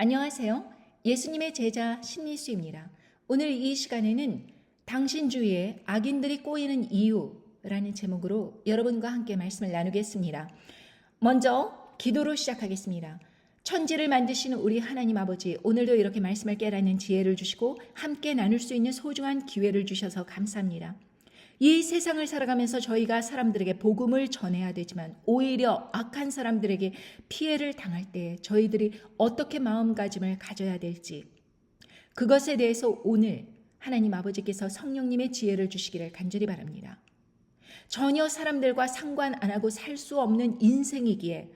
안녕하세요. 예수님의 제자 신미수입니다. 오늘 이 시간에는 당신 주위에 악인들이 꼬이는 이유라는 제목으로 여러분과 함께 말씀을 나누겠습니다. 먼저 기도로 시작하겠습니다. 천지를 만드신 우리 하나님 아버지, 오늘도 이렇게 말씀을 깨닫는 지혜를 주시고 함께 나눌 수 있는 소중한 기회를 주셔서 감사합니다. 이 세상을 살아가면서 저희가 사람들에게 복음을 전해야 되지만 오히려 악한 사람들에게 피해를 당할 때 저희들이 어떻게 마음가짐을 가져야 될지, 그것에 대해서 오늘 하나님 아버지께서 성령님의 지혜를 주시기를 간절히 바랍니다. 전혀 사람들과 상관 안 하고 살 수 없는 인생이기에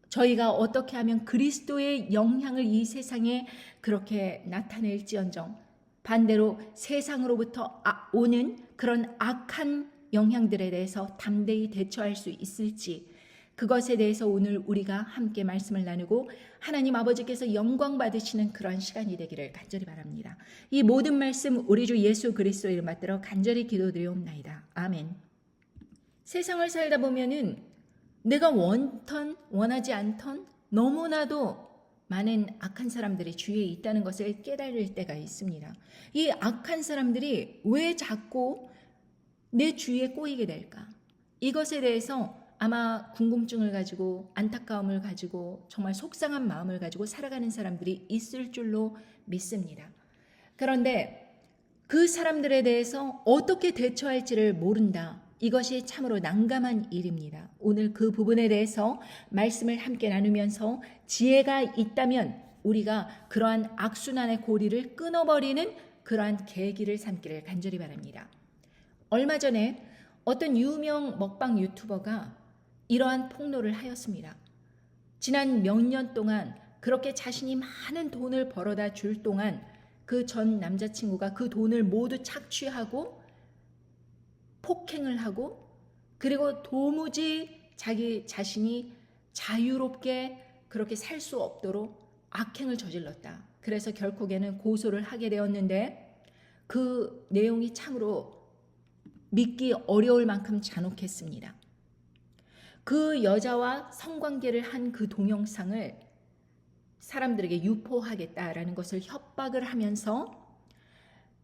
저희가 어떻게 하면 그리스도의 영향을 이 세상에 그렇게 나타낼지언정 반대로 세상으로부터 오는 그런 악한 영향들에 대해서 담대히 대처할 수 있을지, 그것에 대해서 오늘 우리가 함께 말씀을 나누고 하나님 아버지께서 영광 받으시는 그런 시간이 되기를 간절히 바랍니다. 이 모든 말씀 우리 주 예수 그리스도 이름 받들어 간절히 기도드리옵나이다. 아멘. 세상을 살다 보면은 내가 원턴 원하지 않던 너무나도 많은 악한 사람들이 주위에 있다는 것을 깨달을 때가 있습니다. 이 악한 사람들이 왜 자꾸 내 주위에 꼬이게 될까? 이것에 대해서 아마 궁금증을 가지고 안타까움을 가지고 정말 속상한 마음을 가지고 살아가는 사람들이 있을 줄로 믿습니다. 그런데 그 사람들에 대해서 어떻게 대처할지를 모른다. 이것이 참으로 난감한 일입니다. 오늘 그 부분에 대해서 말씀을 함께 나누면서 지혜가 있다면 우리가 그러한 악순환의 고리를 끊어버리는 그러한 계기를 삼기를 간절히 바랍니다. 얼마 전에 어떤 유명 먹방 유튜버가 이러한 폭로를 하였습니다. 지난 몇 년 동안 그렇게 자신이 많은 돈을 벌어다 줄 동안 그 전 남자친구가 그 돈을 모두 착취하고 폭행을 하고, 그리고 도무지 자기 자신이 자유롭게 그렇게 살 수 없도록 악행을 저질렀다. 그래서 결국에는 고소를 하게 되었는데 그 내용이 참으로 믿기 어려울 만큼 잔혹했습니다. 그 여자와 성관계를 한 그 동영상을 사람들에게 유포하겠다라는 것을 협박을 하면서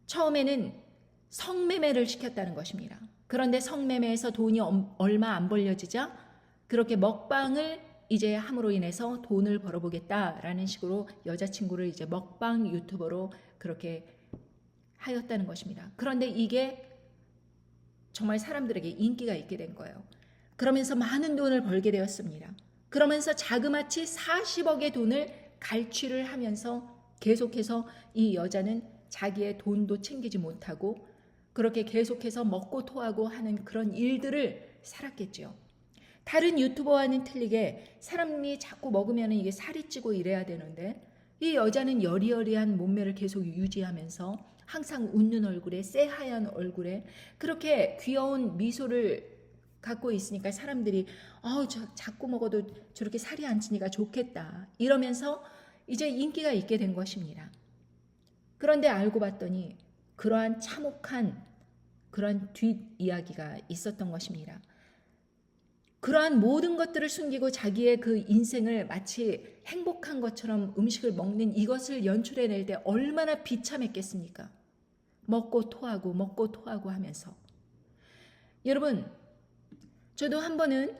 처음에는 성매매를 시켰다는 것입니다. 그런데 성매매에서 돈이 얼마 안 벌려지자 그렇게 먹방을 이제 함으로 인해서 돈을 벌어보겠다라는 식으로 여자친구를 이제 먹방 유튜버로 그렇게 하였다는 것입니다. 그런데 이게 정말 사람들에게 인기가 있게 된 거예요. 그러면서 많은 돈을 벌게 되었습니다. 그러면서 자그마치 40억의 돈을 갈취를 하면서 계속해서 이 여자는 자기의 돈도 챙기지 못하고 그렇게 계속해서 먹고 토하고 하는 그런 일들을 살았겠죠. 다른 유튜버와는 틀리게 사람이 자꾸 먹으면 이게 살이 찌고 이래야 되는데 이 여자는 여리여리한 몸매를 계속 유지하면서 항상 웃는 얼굴에 새하얀 얼굴에 그렇게 귀여운 미소를 갖고 있으니까 사람들이 자꾸 먹어도 저렇게 살이 안 찌니까 좋겠다 이러면서 이제 인기가 있게 된 것입니다. 그런데 알고 봤더니 그러한 참혹한 그러한 뒷이야기가 있었던 것입니다. 그러한 모든 것들을 숨기고 자기의 그 인생을 마치 행복한 것처럼 음식을 먹는 이것을 연출해낼 때 얼마나 비참했겠습니까? 먹고 토하고 하면서. 여러분, 저도 한 번은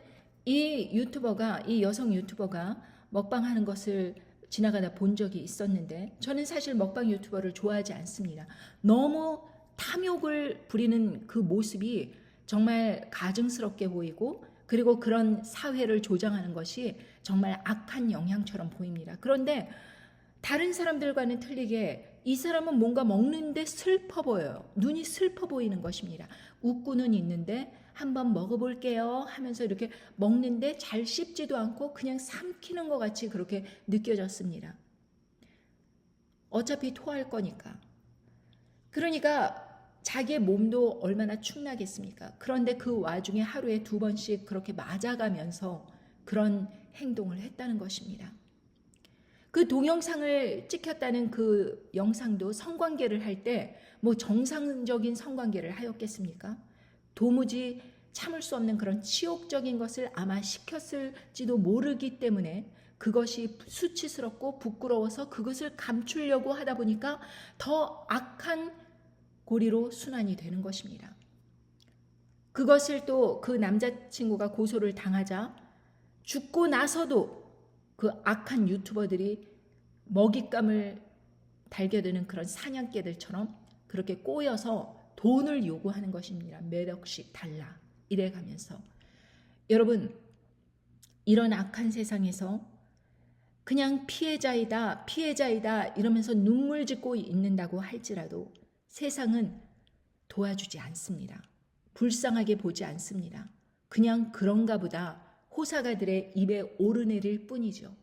이 여성 유튜버가 먹방하는 것을 지나가다 본 적이 있었는데 저는 사실 먹방 유튜버를 좋아하지 않습니다. 너무 탐욕을 부리는 그 모습이 정말 가증스럽게 보이고 그리고 그런 사회를 조장하는 것이 정말 악한 영향처럼 보입니다. 그런데 다른 사람들과는 틀리게 이 사람은 뭔가 먹는데 슬퍼 보여요. 눈이 슬퍼 보이는 것입니다. 웃고는 있는데 한번 먹어볼게요 하면서 이렇게 먹는데 잘 씹지도 않고 그냥 삼키는 것 같이 그렇게 느껴졌습니다. 어차피 토할 거니까. 그러니까 자기의 몸도 얼마나 축나겠습니까? 그런데 그 와중에 하루에 2번씩 그렇게 맞아가면서 그런 행동을 했다는 것입니다. 그 동영상을 찍혔다는 그 영상도 성관계를 할 때 뭐 정상적인 성관계를 하였겠습니까? 도무지 참을 수 없는 그런 치욕적인 것을 아마 시켰을지도 모르기 때문에 그것이 수치스럽고 부끄러워서 그것을 감추려고 하다 보니까 더 악한 고리로 순환이 되는 것입니다. 그것을 또 그 남자친구가 고소를 당하자 죽고 나서도 그 악한 유튜버들이 먹잇감을 달겨드는 그런 사냥개들처럼 그렇게 꼬여서 돈을 요구하는 것입니다. 몇 억씩 달라 이래가면서. 여러분, 이런 악한 세상에서 그냥 피해자이다 이러면서 눈물 짓고 있는다고 할지라도 세상은 도와주지 않습니다. 불쌍하게 보지 않습니다. 그냥 그런가 보다 호사가들의 입에 오르내릴 뿐이죠.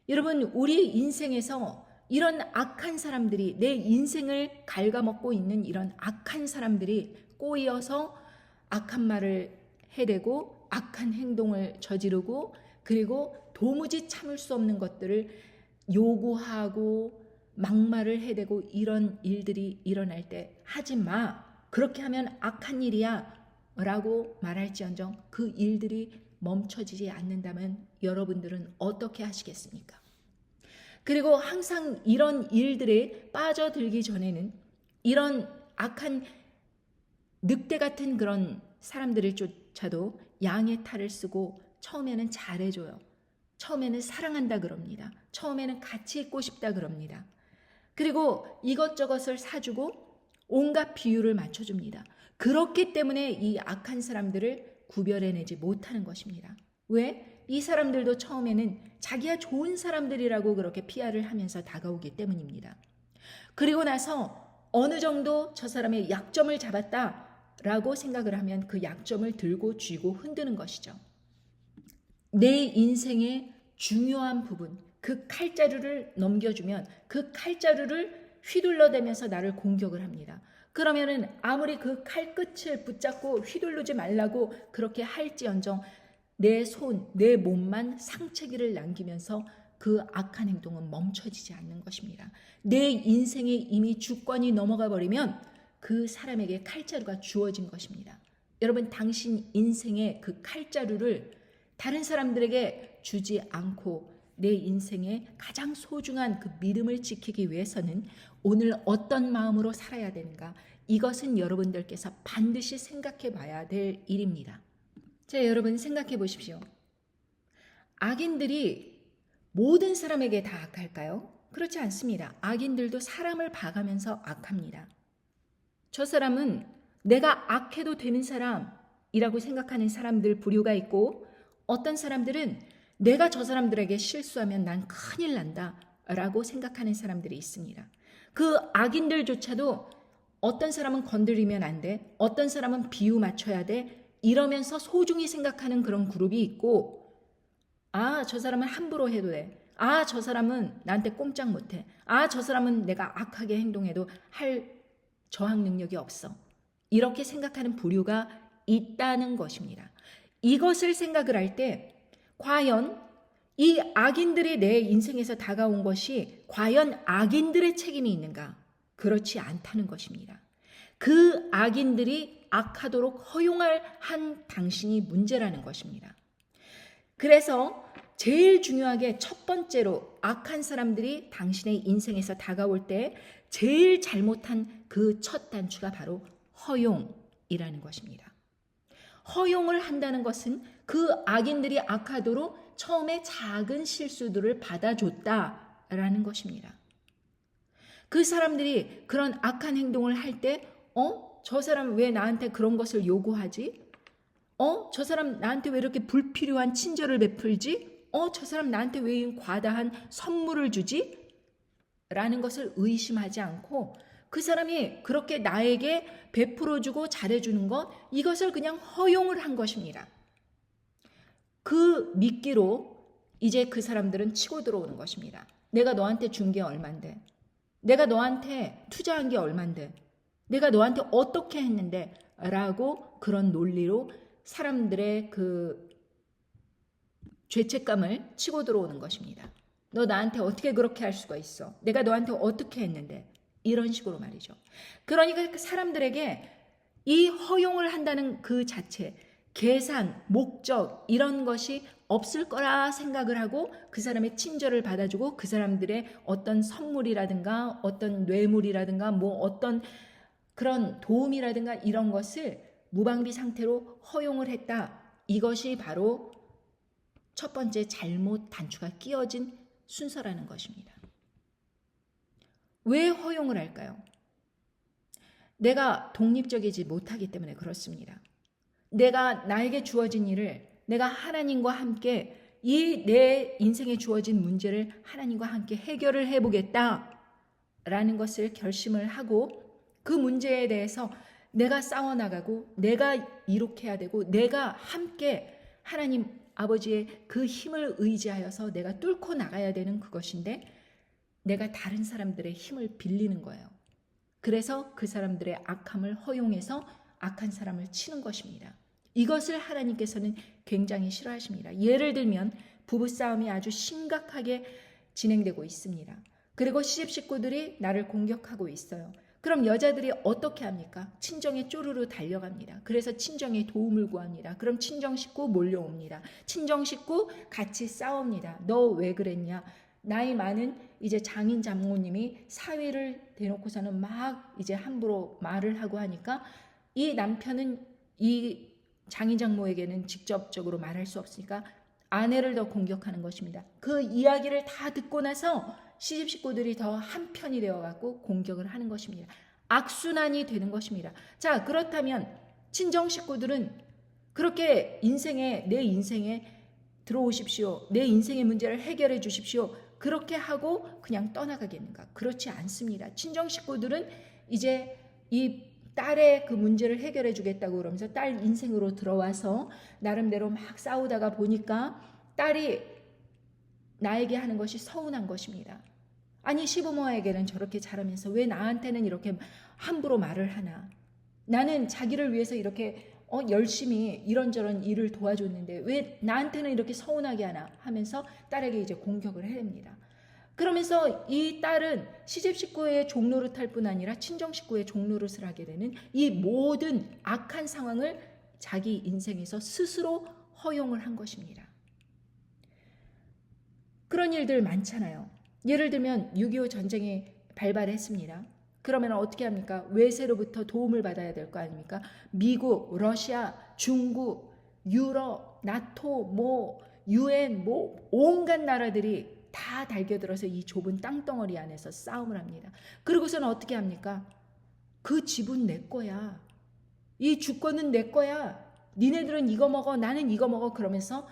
여러분, 우리 인생에서 이런 악한 사람들이, 내 인생을 갉아먹고 있는 이런 악한 사람들이 꼬이어서 악한 말을 해대고 악한 행동을 저지르고 그리고 도무지 참을 수 없는 것들을 요구하고 막말을 해대고 이런 일들이 일어날 때 하지 마. 그렇게 하면 악한 일이야 라고 말할지언정 그 일들이 멈춰지지 않는다면 여러분들은 어떻게 하시겠습니까? 그리고 항상 이런 일들에 빠져들기 전에는 이런 악한 늑대 같은 그런 사람들을 쫓아도 양의 탈을 쓰고 처음에는 잘해줘요. 처음에는 사랑한다 그럽니다. 처음에는 같이 있고 싶다 그럽니다. 그리고 이것저것을 사주고 온갖 비율을 맞춰줍니다. 그렇기 때문에 이 악한 사람들을 구별해내지 못하는 것입니다. 왜? 이 사람들도 처음에는 자기가 좋은 사람들이라고 그렇게 PR을 하면서 다가오기 때문입니다. 그리고 나서 어느 정도 저 사람의 약점을 잡았다라고 생각을 하면 그 약점을 들고 쥐고 흔드는 것이죠. 내 인생의 중요한 부분, 그 칼자루를 넘겨주면 그 칼자루를 휘둘러대면서 나를 공격을 합니다. 그러면은 아무리 그 칼끝을 붙잡고 휘두르지 말라고 그렇게 할지언정 내 손, 내 몸만 상처기를 남기면서 그 악한 행동은 멈춰지지 않는 것입니다. 내 인생에 이미 주권이 넘어가 버리면 그 사람에게 칼자루가 주어진 것입니다. 여러분, 당신 인생의 그 칼자루를 다른 사람들에게 주지 않고 내 인생의 가장 소중한 그 믿음을 지키기 위해서는 오늘 어떤 마음으로 살아야 되는가? 이것은 여러분들께서 반드시 생각해 봐야 될 일입니다. 자, 여러분 생각해 보십시오. 악인들이 모든 사람에게 다 악할까요? 그렇지 않습니다. 악인들도 사람을 봐가면서 악합니다. 저 사람은 내가 악해도 되는 사람이라고 생각하는 사람들 부류가 있고 어떤 사람들은 내가 저 사람들에게 실수하면 난 큰일 난다 라고 생각하는 사람들이 있습니다. 그 악인들조차도 어떤 사람은 건드리면 안 돼, 어떤 사람은 비유 맞춰야 돼 이러면서 소중히 생각하는 그런 그룹이 있고 아, 저 사람은 함부로 해도 돼. 아, 저 사람은 나한테 꼼짝 못해. 아, 저 사람은 내가 악하게 행동해도 할 저항 능력이 없어. 이렇게 생각하는 부류가 있다는 것입니다. 이것을 생각을 할 때 과연 이 악인들이 내 인생에서 다가온 것이 과연 악인들의 책임이 있는가? 그렇지 않다는 것입니다. 그 악인들이 악하도록 허용할 한 당신이 문제라는 것입니다. 그래서 제일 중요하게 첫 번째로 악한 사람들이 당신의 인생에서 다가올 때 제일 잘못한 그 첫 단추가 바로 허용이라는 것입니다. 허용을 한다는 것은 그 악인들이 악하도록 처음에 작은 실수들을 받아줬다라는 것입니다. 그 사람들이 그런 악한 행동을 할 때 저 사람 왜 나한테 그런 것을 요구하지? 저 사람 나한테 왜 이렇게 불필요한 친절을 베풀지? 저 사람 나한테 왜 이런 과다한 선물을 주지? 라는 것을 의심하지 않고 그 사람이 그렇게 나에게 베풀어주고 잘해주는 것, 이것을 그냥 허용을 한 것입니다. 그 미끼로 이제 그 사람들은 치고 들어오는 것입니다. 내가 너한테 준 게 얼만데? 내가 너한테 투자한 게 얼만데? 내가 너한테 어떻게 했는데? 라고 그런 논리로 사람들의 그 죄책감을 치고 들어오는 것입니다. 너 나한테 어떻게 그렇게 할 수가 있어? 내가 너한테 어떻게 했는데? 이런 식으로 말이죠. 그러니까 그 사람들에게 이 허용을 한다는 그 자체, 계산, 목적 이런 것이 없을 거라 생각을 하고 그 사람의 친절을 받아주고 그 사람들의 어떤 선물이라든가 어떤 뇌물이라든가 뭐 어떤 그런 도움이라든가 이런 것을 무방비 상태로 허용을 했다. 이것이 바로 첫 번째 잘못 단추가 끼어진 순서라는 것입니다. 왜 허용을 할까요? 내가 독립적이지 못하기 때문에 그렇습니다. 내가 나에게 주어진 일을 내가 하나님과 함께 이 내 인생에 주어진 문제를 하나님과 함께 해결을 해보겠다라는 것을 결심을 하고 그 문제에 대해서 내가 싸워나가고 내가 이룩해야 되고 내가 함께 하나님 아버지의 그 힘을 의지하여서 내가 뚫고 나가야 되는 그것인데 내가 다른 사람들의 힘을 빌리는 거예요. 그래서 그 사람들의 악함을 허용해서 악한 사람을 치는 것입니다. 이것을 하나님께서는 굉장히 싫어하십니다. 예를 들면 부부싸움이 아주 심각하게 진행되고 있습니다. 그리고 시집 식구들이 나를 공격하고 있어요. 그럼 여자들이 어떻게 합니까? 친정에 쪼르르 달려갑니다. 그래서 친정에 도움을 구합니다. 그럼 친정 식구 몰려옵니다. 친정 식구 같이 싸웁니다. 너 왜 그랬냐? 나이 많은 이제 장인 장모님이 사위를 대놓고서는 막 이제 함부로 말을 하고 하니까 이 남편은 이 장인 장모에게는 직접적으로 말할 수 없으니까 아내를 더 공격하는 것입니다. 그 이야기를 다 듣고 나서 시집 식구들이 더 한편이 되어갖고 공격을 하는 것입니다. 악순환이 되는 것입니다. 자, 그렇다면 친정 식구들은 그렇게 내 인생에 들어오십시오. 내 인생의 문제를 해결해 주십시오. 그렇게 하고 그냥 떠나가겠는가? 그렇지 않습니다. 친정 식구들은 이제 이 딸의 그 문제를 해결해 주겠다고 그러면서 딸 인생으로 들어와서 나름대로 막 싸우다가 보니까 딸이 나에게 하는 것이 서운한 것입니다. 아니 시부모에게는 저렇게 잘하면서 왜 나한테는 이렇게 함부로 말을 하나? 나는 자기를 위해서 이렇게 열심히 이런저런 일을 도와줬는데 왜 나한테는 이렇게 서운하게 하나 하면서 딸에게 이제 공격을 해냅니다. 그러면서 이 딸은 시집 식구의 종노릇할 뿐 아니라 친정 식구의 종노릇을 하게 되는 이 모든 악한 상황을 자기 인생에서 스스로 허용을 한 것입니다. 그런 일들 많잖아요. 예를 들면 6.25 전쟁이 발발했습니다. 그러면 어떻게 합니까? 외세로부터 도움을 받아야 될 거 아닙니까? 미국, 러시아, 중국, 유럽, 나토, UN, 온갖 나라들이 다 달겨들어서 이 좁은 땅덩어리 안에서 싸움을 합니다. 그러고서는 어떻게 합니까? 그 집은 내 거야. 이 주권은 내 거야. 니네들은 이거 먹어, 나는 이거 먹어. 그러면서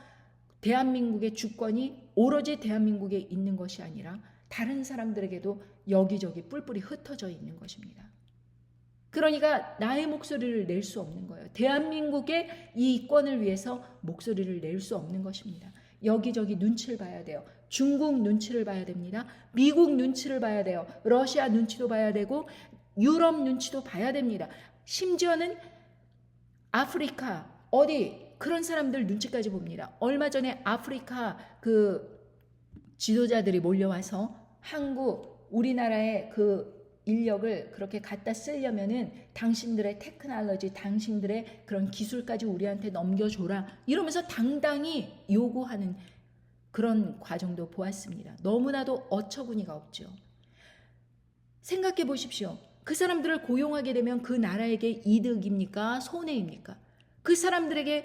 대한민국의 주권이 오로지 대한민국에 있는 것이 아니라 다른 사람들에게도 여기저기 뿔뿔이 흩어져 있는 것입니다. 그러니까 나의 목소리를 낼 수 없는 거예요. 대한민국의 이 이권을 위해서 목소리를 낼 수 없는 것입니다. 여기저기 눈치를 봐야 돼요. 중국 눈치를 봐야 됩니다. 미국 눈치를 봐야 돼요. 러시아 눈치도 봐야 되고 유럽 눈치도 봐야 됩니다. 심지어는 아프리카 그런 사람들 눈치까지 봅니다. 얼마 전에 아프리카 그 지도자들이 몰려와서 한국, 우리나라의 그 인력을 그렇게 갖다 쓰려면은 당신들의 테크놀로지, 당신들의 그런 기술까지 우리한테 넘겨줘라. 이러면서 당당히 요구하는 그런 과정도 보았습니다. 너무나도 어처구니가 없죠. 생각해 보십시오. 그 사람들을 고용하게 되면 그 나라에게 이득입니까? 손해입니까? 그 사람들에게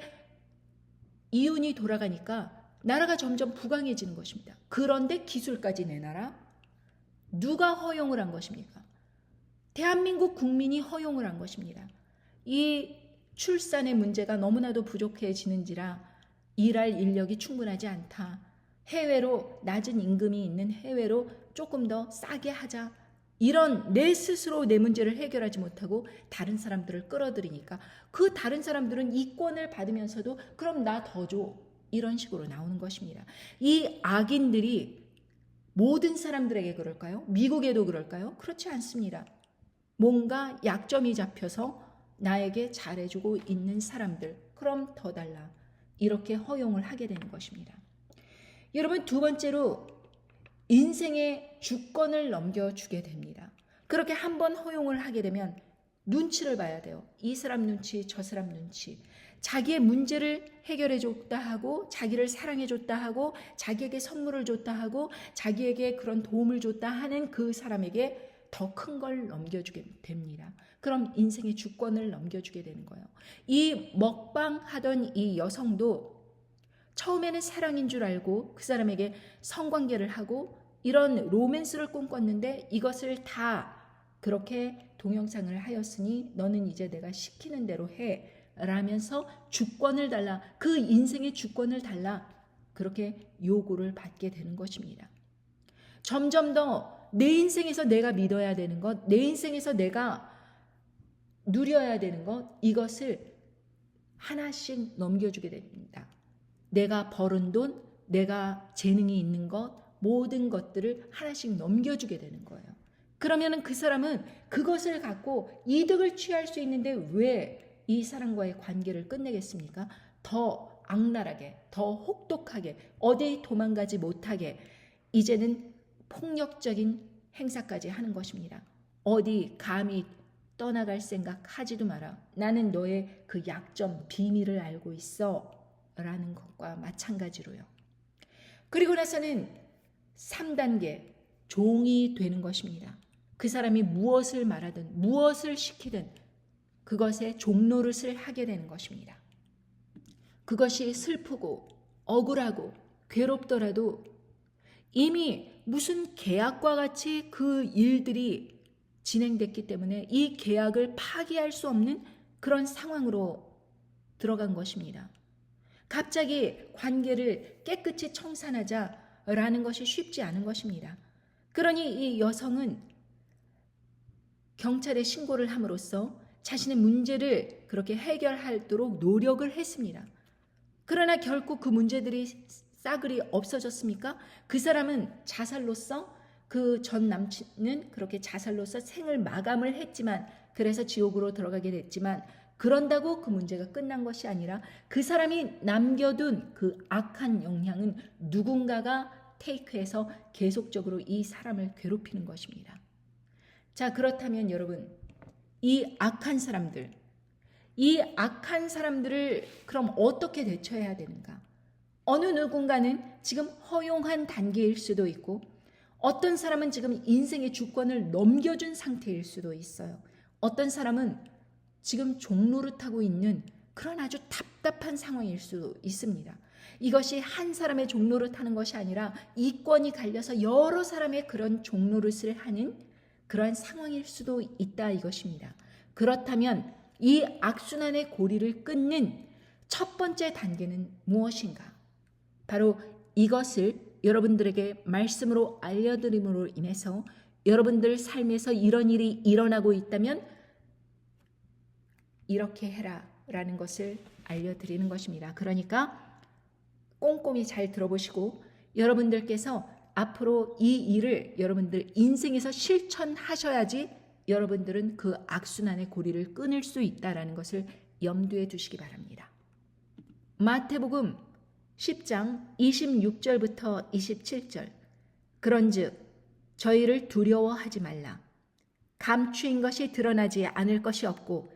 이윤이 돌아가니까 나라가 점점 부강해지는 것입니다. 그런데 기술까지 내놔라? 누가 허용을 한 것입니까? 대한민국 국민이 허용을 한 것입니다. 이 출산의 문제가 너무나도 부족해지는지라 일할 인력이 충분하지 않다. 해외로 낮은 임금이 있는 해외로 조금 더 싸게 하자. 이런 내 스스로 내 문제를 해결하지 못하고 다른 사람들을 끌어들이니까 그 다른 사람들은 이권을 받으면서도 그럼 나 더 줘. 이런 식으로 나오는 것입니다. 이 악인들이 모든 사람들에게 그럴까요? 미국에도 그럴까요? 그렇지 않습니다. 뭔가 약점이 잡혀서 나에게 잘해주고 있는 사람들, 그럼 더 달라. 이렇게 허용을 하게 되는 것입니다. 여러분, 두 번째로 인생의 주권을 넘겨주게 됩니다. 그렇게 한번 허용을 하게 되면 눈치를 봐야 돼요. 이 사람 눈치, 저 사람 눈치. 자기의 문제를 해결해 줬다 하고, 자기를 사랑해 줬다 하고, 자기에게 선물을 줬다 하고, 자기에게 그런 도움을 줬다 하는 그 사람에게 더 큰 걸 넘겨주게 됩니다. 그럼 인생의 주권을 넘겨주게 되는 거예요. 이 먹방 하던 이 여성도 처음에는 사랑인 줄 알고 그 사람에게 성관계를 하고 이런 로맨스를 꿈꿨는데, 이것을 다 그렇게 동영상을 하였으니 너는 이제 내가 시키는 대로 해 라면서 주권을 달라, 그 인생의 주권을 달라, 그렇게 요구를 받게 되는 것입니다. 점점 더 내 인생에서 내가 믿어야 되는 것, 내 인생에서 내가 누려야 되는 것, 이것을 하나씩 넘겨주게 됩니다. 내가 벌은 돈, 내가 재능이 있는 것, 모든 것들을 하나씩 넘겨주게 되는 거예요. 그러면 그 사람은 그것을 갖고 이득을 취할 수 있는데 왜 이 사람과의 관계를 끝내겠습니까? 더 악랄하게, 더 혹독하게, 어디 도망가지 못하게 이제는 폭력적인 행사까지 하는 것입니다. 어디 감히 떠나갈 생각 하지도 마라. 나는 너의 그 약점, 비밀을 알고 있어 라는 것과 마찬가지로요. 그리고 나서는 3단계 종이 되는 것입니다. 그 사람이 무엇을 말하든 무엇을 시키든 그것에 종노릇을 하게 되는 것입니다. 그것이 슬프고 억울하고 괴롭더라도 이미 무슨 계약과 같이 그 일들이 진행됐기 때문에 이 계약을 파기할 수 없는 그런 상황으로 들어간 것입니다. 갑자기 관계를 깨끗이 청산하자라는 것이 쉽지 않은 것입니다. 그러니 이 여성은 경찰에 신고를 함으로써 자신의 문제를 그렇게 해결하도록 노력을 했습니다. 그러나 결국 그 문제들이 싸그리 없어졌습니까? 그 사람은 자살로서, 그 전 남친은 그렇게 자살로서 생을 마감을 했지만, 그래서 지옥으로 들어가게 됐지만, 그런다고 그 문제가 끝난 것이 아니라 그 사람이 남겨둔 그 악한 영향은 누군가가 테이크해서 계속적으로 이 사람을 괴롭히는 것입니다. 자, 그렇다면 여러분, 이 악한 사람들을 그럼 어떻게 대처해야 되는가? 어느 누군가는 지금 허용한 단계일 수도 있고, 어떤 사람은 지금 인생의 주권을 넘겨준 상태일 수도 있어요. 어떤 사람은 지금 종노릇하고 있는 그런 아주 답답한 상황일 수도 있습니다. 이것이 한 사람의 종노릇하는 것이 아니라 이권이 갈려서 여러 사람의 그런 종노릇을 하는 그러한 상황일 수도 있다 이것입니다. 그렇다면 이 악순환의 고리를 끊는 첫 번째 단계는 무엇인가? 바로 이것을 여러분들에게 말씀으로 알려드림으로 인해서 여러분들 삶에서 이런 일이 일어나고 있다면 이렇게 해라 라는 것을 알려드리는 것입니다. 그러니까 꼼꼼히 잘 들어보시고 여러분들께서 앞으로 이 일을 여러분들 인생에서 실천하셔야지 여러분들은 그 악순환의 고리를 끊을 수 있다는 것을 염두에 두시기 바랍니다. 마태복음 10장 26절부터 27절. 그런즉 저희를 두려워하지 말라. 감추인 것이 드러나지 않을 것이 없고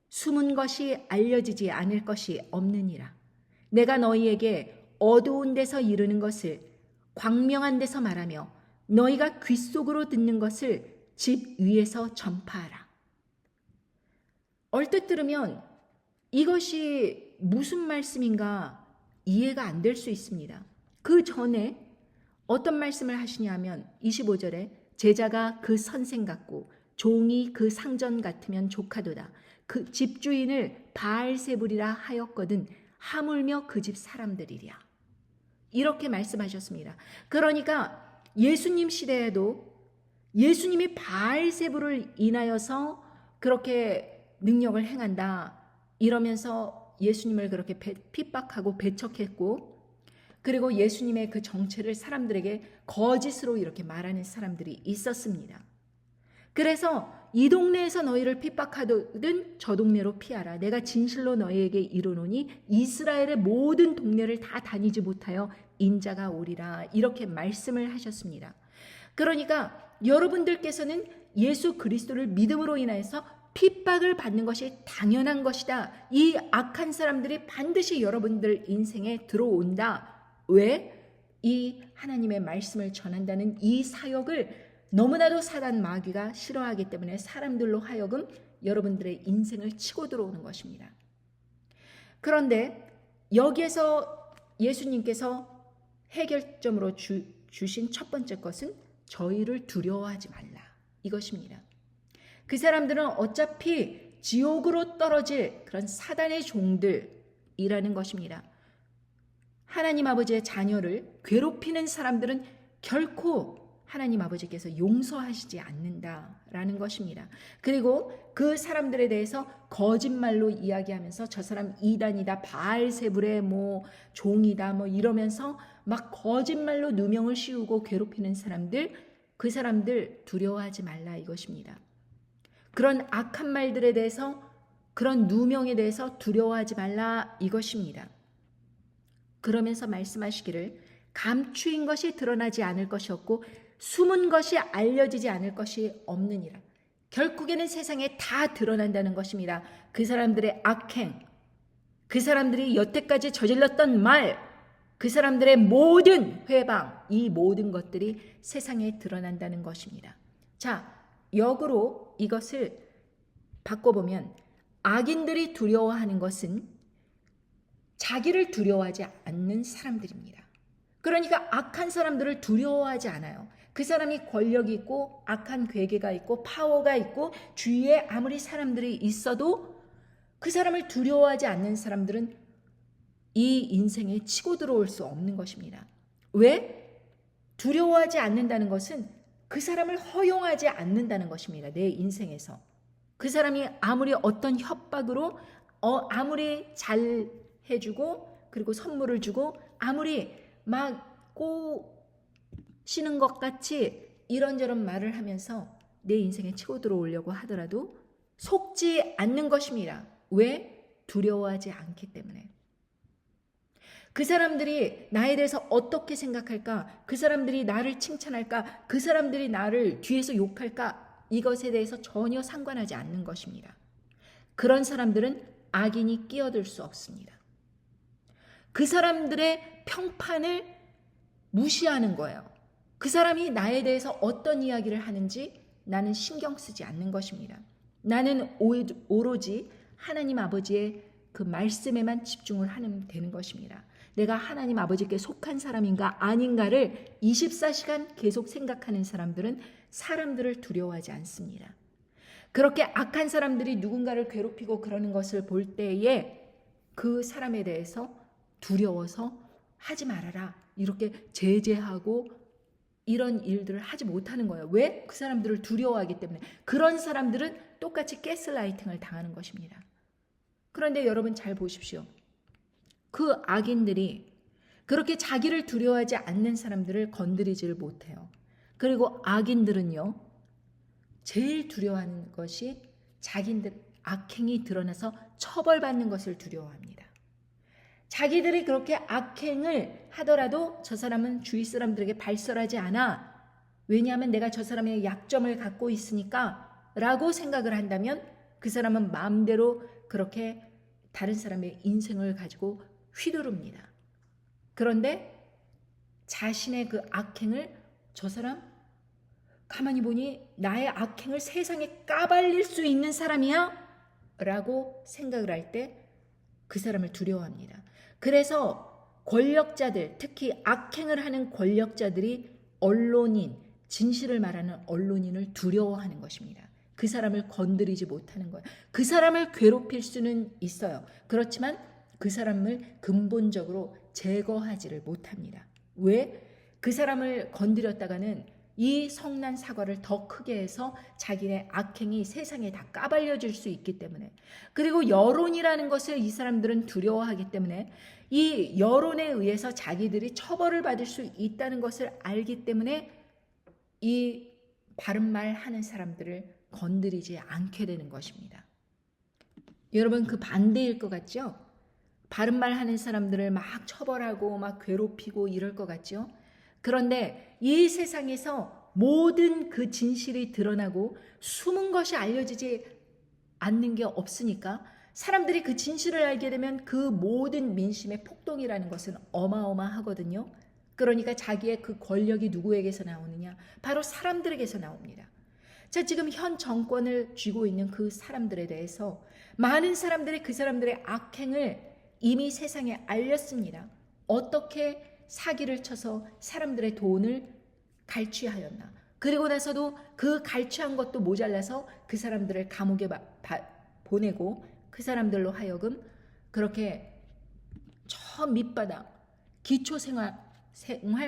숨은 것이 알려지지 않을 것이 없느니라. 내가 너희에게 어두운 데서 이르는 것을 광명한 데서 말하며 너희가 귓속으로 듣는 것을 집 위에서 전파하라. 얼뜻 들으면 이것이 무슨 말씀인가 이해가 안 될 수 있습니다. 그 전에 어떤 말씀을 하시냐면 25절에 제자가 그 선생 같고 종이 그 상전 같으면 족하도다. 그 집주인을 바알세불이라 하였거든 하물며 그 집 사람들이랴. 이렇게 말씀하셨습니다. 그러니까 예수님 시대에도 예수님이 바알세불을 인하여서 그렇게 능력을 행한다 이러면서 예수님을 그렇게 핍박하고 배척했고, 그리고 예수님의 그 정체를 사람들에게 거짓으로 이렇게 말하는 사람들이 있었습니다. 그래서 이 동네에서 너희를 핍박하든 저 동네로 피하라. 내가 진실로 너희에게 이르노니 이스라엘의 모든 동네를 다 다니지 못하여 인자가 오리라. 이렇게 말씀을 하셨습니다. 그러니까 여러분들께서는 예수 그리스도를 믿음으로 인하여서 핍박을 받는 것이 당연한 것이다. 이 악한 사람들이 반드시 여러분들 인생에 들어온다. 왜? 이 하나님의 말씀을 전한다는 이 사역을 너무나도 사단 마귀가 싫어하기 때문에 사람들로 하여금 여러분들의 인생을 치고 들어오는 것입니다. 그런데 여기에서 예수님께서 해결점으로 주신 첫 번째 것은 저희를 두려워하지 말라 이것입니다. 그 사람들은 어차피 지옥으로 떨어질 그런 사단의 종들이라는 것입니다. 하나님 아버지의 자녀를 괴롭히는 사람들은 결코 하나님 아버지께서 용서하시지 않는다라는 것입니다. 그리고 그 사람들에 대해서 거짓말로 이야기하면서 저 사람 이단이다, 바알세불의 종이다 이러면서 막 거짓말로 누명을 씌우고 괴롭히는 사람들, 그 사람들 두려워하지 말라 이것입니다. 그런 악한 말들에 대해서, 그런 누명에 대해서 두려워하지 말라 이것입니다. 그러면서 말씀하시기를 감추인 것이 드러나지 않을 것이 없고 숨은 것이 알려지지 않을 것이 없느니라. 결국에는 세상에 다 드러난다는 것입니다. 그 사람들의 악행, 그 사람들이 여태까지 저질렀던 말, 그 사람들의 모든 회방, 이 모든 것들이 세상에 드러난다는 것입니다. 자, 역으로 이것을 바꿔보면 악인들이 두려워하는 것은 자기를 두려워하지 않는 사람들입니다. 그러니까 악한 사람들을 두려워하지 않아요. 그 사람이 권력이 있고 악한 괴계가 있고 파워가 있고 주위에 아무리 사람들이 있어도 그 사람을 두려워하지 않는 사람들은 이 인생에 치고 들어올 수 없는 것입니다. 왜? 두려워하지 않는다는 것은 그 사람을 허용하지 않는다는 것입니다. 내 인생에서. 그 사람이 아무리 어떤 협박으로 아무리 잘 해주고 그리고 선물을 주고 아무리 막 꼬시는 것 같이 이런저런 말을 하면서 내 인생에 치고 들어오려고 하더라도 속지 않는 것입니다. 왜? 두려워하지 않기 때문에. 그 사람들이 나에 대해서 어떻게 생각할까? 그 사람들이 나를 칭찬할까? 그 사람들이 나를 뒤에서 욕할까? 이것에 대해서 전혀 상관하지 않는 것입니다. 그런 사람들은 악인이 끼어들 수 없습니다. 그 사람들의 평판을 무시하는 거예요. 그 사람이 나에 대해서 어떤 이야기를 하는지 나는 신경 쓰지 않는 것입니다. 나는 오로지 하나님 아버지의 그 말씀에만 집중을 하면 되는 것입니다. 내가 하나님 아버지께 속한 사람인가 아닌가를 24시간 계속 생각하는 사람들은 사람들을 두려워하지 않습니다. 그렇게 악한 사람들이 누군가를 괴롭히고 그러는 것을 볼 때에 그 사람에 대해서 두려워서 하지 말아라 이렇게 제재하고 이런 일들을 하지 못하는 거예요. 왜? 그 사람들을 두려워하기 때문에. 그런 사람들은 똑같이 가스라이팅을 당하는 것입니다. 그런데 여러분 잘 보십시오. 그 악인들이 그렇게 자기를 두려워하지 않는 사람들을 건드리지를 못해요. 그리고 악인들은요, 제일 두려워하는 것이 자기들 악행이 드러나서 처벌받는 것을 두려워합니다. 자기들이 그렇게 악행을 하더라도 저 사람은 주위 사람들에게 발설하지 않아. 왜냐하면 내가 저 사람의 약점을 갖고 있으니까 라고 생각을 한다면 그 사람은 마음대로 그렇게 다른 사람의 인생을 가지고 휘두릅니다. 그런데 자신의 그 악행을 저 사람 가만히 보니 나의 악행을 세상에 까발릴 수 있는 사람이야? 라고 생각을 할 때 그 사람을 두려워합니다. 그래서 권력자들, 특히 악행을 하는 권력자들이 언론인, 진실을 말하는 언론인을 두려워하는 것입니다. 그 사람을 건드리지 못하는 거예요. 그 사람을 괴롭힐 수는 있어요. 그렇지만 그 사람을 근본적으로 제거하지를 못합니다. 왜? 그 사람을 건드렸다가는 이 성난 사과를 더 크게 해서 자기의 악행이 세상에 다 까발려질 수 있기 때문에, 그리고 여론이라는 것을 이 사람들은 두려워하기 때문에 이 여론에 의해서 자기들이 처벌을 받을 수 있다는 것을 알기 때문에 이 바른 말 하는 사람들을 건드리지 않게 되는 것입니다. 여러분, 그 반대일 것 같죠? 바른 말 하는 사람들을 막 처벌하고 막 괴롭히고 이럴 것 같죠? 그런데 이 세상에서 모든 그 진실이 드러나고 숨은 것이 알려지지 않는 게 없으니까 사람들이 그 진실을 알게 되면 그 모든 민심의 폭동이라는 것은 어마어마하거든요. 그러니까 자기의 그 권력이 누구에게서 나오느냐? 바로 사람들에게서 나옵니다. 자, 지금 현 정권을 쥐고 있는 그 사람들에 대해서 많은 사람들이 그 사람들의 악행을 이미 세상에 알렸습니다. 어떻게 사기를 쳐서 사람들의 돈을 갈취하였나. 그리고 나서도 그 갈취한 것도 모자라서 그 사람들을 감옥에 보내고 그 사람들로 하여금 그렇게 저 밑바닥 기초생활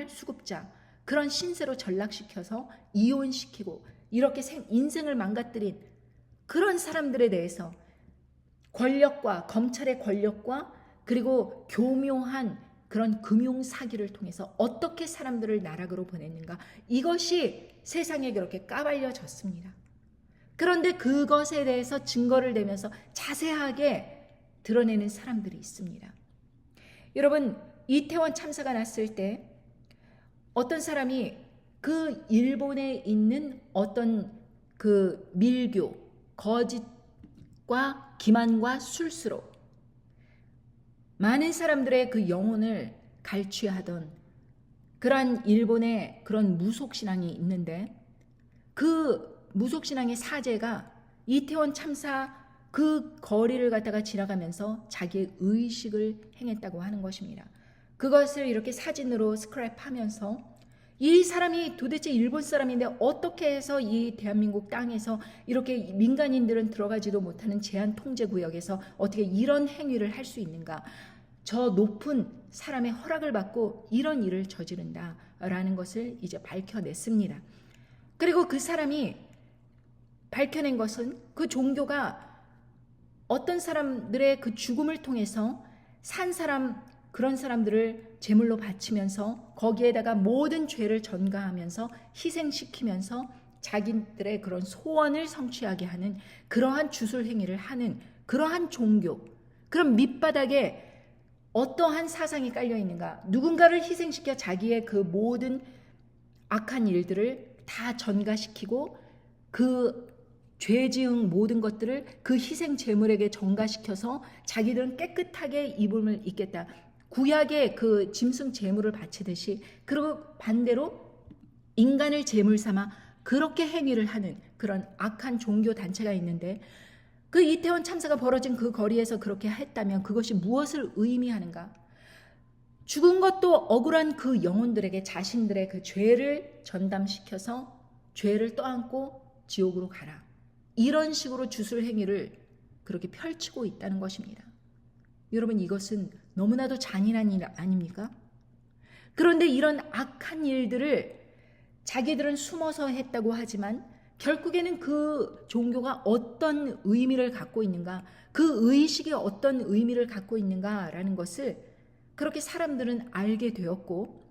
수급자 그런 신세로 전락시켜서 이혼시키고 이렇게 인생을 망가뜨린 그런 사람들에 대해서 권력과 검찰의 권력과 그리고 교묘한 그런 금융 사기를 통해서 어떻게 사람들을 나락으로 보냈는가, 이것이 세상에 그렇게 까발려졌습니다. 그런데 그것에 대해서 증거를 대면서 자세하게 드러내는 사람들이 있습니다. 여러분, 이태원 참사가 났을 때 어떤 사람이 그 일본에 있는 어떤 그 밀교, 거짓과 기만과 술수로 많은 사람들의 그 영혼을 갈취하던 그러한 일본의 그런 무속신앙이 있는데, 그 무속신앙의 사제가 이태원 참사 그 거리를 갖다가 지나가면서 자기의 의식을 행했다고 하는 것입니다. 그것을 이렇게 사진으로 스크랩하면서 이 사람이 도대체 일본 사람인데 어떻게 해서 이 대한민국 땅에서 이렇게 민간인들은 들어가지도 못하는 제한 통제 구역에서 어떻게 이런 행위를 할 수 있는가? 저 높은 사람의 허락을 받고 이런 일을 저지른다라는 것을 이제 밝혀냈습니다. 그리고 그 사람이 밝혀낸 것은 그 종교가 어떤 사람들의 그 죽음을 통해서 산 사람, 그런 사람들을 제물로 바치면서 거기에다가 모든 죄를 전가하면서 희생시키면서 자기들의 그런 소원을 성취하게 하는 그러한 주술 행위를 하는 그러한 종교, 그런 밑바닥에 어떠한 사상이 깔려 있는가? 누군가를 희생시켜 자기의 그 모든 악한 일들을 다 전가시키고 그 죄지은 모든 것들을 그 희생 제물에게 전가시켜서 자기들은 깨끗하게 이름을 잇겠다. 구약의 그 짐승 제물을 바치듯이, 그리고 반대로 인간을 제물 삼아 그렇게 행위를 하는 그런 악한 종교 단체가 있는데, 그 이태원 참사가 벌어진 그 거리에서 그렇게 했다면 그것이 무엇을 의미하는가? 죽은 것도 억울한 그 영혼들에게 자신들의 그 죄를 전담시켜서 죄를 떠안고 지옥으로 가라. 이런 식으로 주술 행위를 그렇게 펼치고 있다는 것입니다. 여러분, 이것은 너무나도 잔인한 일 아닙니까? 그런데 이런 악한 일들을 자기들은 숨어서 했다고 하지만 결국에는 그 종교가 어떤 의미를 갖고 있는가, 그 의식이 어떤 의미를 갖고 있는가라는 것을 그렇게 사람들은 알게 되었고,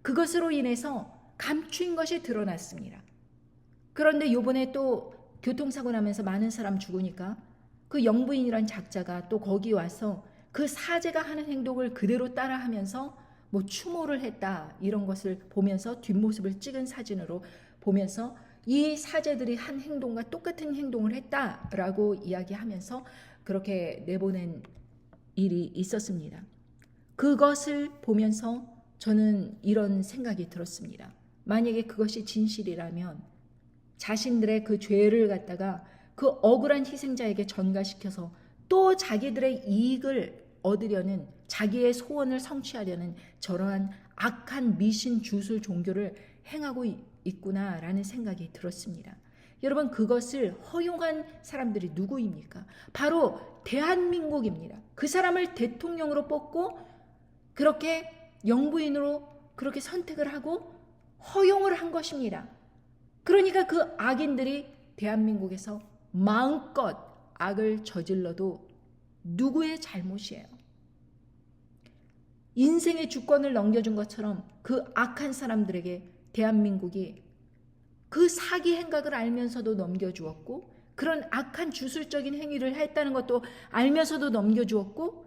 그것으로 인해서 감추인 것이 드러났습니다. 그런데 요번에 또 교통사고 나면서 많은 사람 죽으니까 그 영부인이란 작자가 또 거기 와서 그 사제가 하는 행동을 그대로 따라하면서 뭐 추모를 했다, 이런 것을 보면서 뒷모습을 찍은 사진으로 보면서 이 사제들이 한 행동과 똑같은 행동을 했다라고 이야기하면서 그렇게 내보낸 일이 있었습니다. 그것을 보면서 저는 이런 생각이 들었습니다. 만약에 그것이 진실이라면 자신들의 그 죄를 갖다가 그 억울한 희생자에게 전가시켜서 또 자기들의 이익을 얻으려는, 자기의 소원을 성취하려는 저러한 악한 미신 주술 종교를 행하고 있구나라는 생각이 들었습니다. 여러분, 그것을 허용한 사람들이 누구입니까? 바로 대한민국입니다. 그 사람을 대통령으로 뽑고 그렇게 영부인으로 그렇게 선택을 하고 허용을 한 것입니다. 그러니까 그 악인들이 대한민국에서 마음껏 악을 저질러도 누구의 잘못이에요? 인생의 주권을 넘겨준 것처럼 그 악한 사람들에게 대한민국이 그 사기 행각을 알면서도 넘겨주었고, 그런 악한 주술적인 행위를 했다는 것도 알면서도 넘겨주었고,